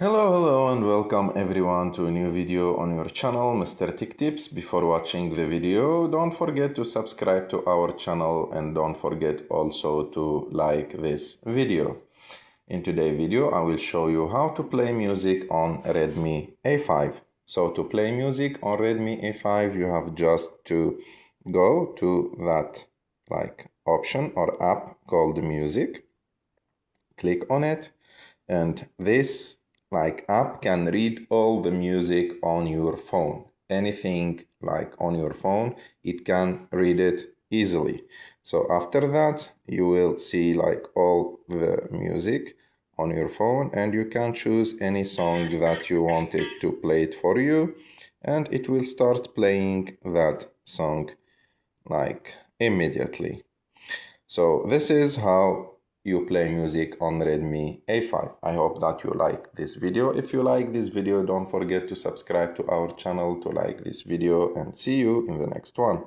Hello and welcome everyone to a new video on your channel, Mr. Tech Tips. Before watching the video, don't forget to subscribe to our channel and don't forget also to like this video. In today's video, I will show you how to play music on Redmi A5. So to play music on Redmi A5, you have just to go to that option or app called Music. Click on it, and this app can read all the music on your phone. Anything on your phone, it can read it easily. So after that, you will see all the music on your phone, and you can choose any song that you want it to play it for you, and it will start playing that song immediately. So this is how you play music on Redmi A5. I hope that you like this video. If you like this video, don't forget to subscribe to our channel to like this video, and see you in the next one.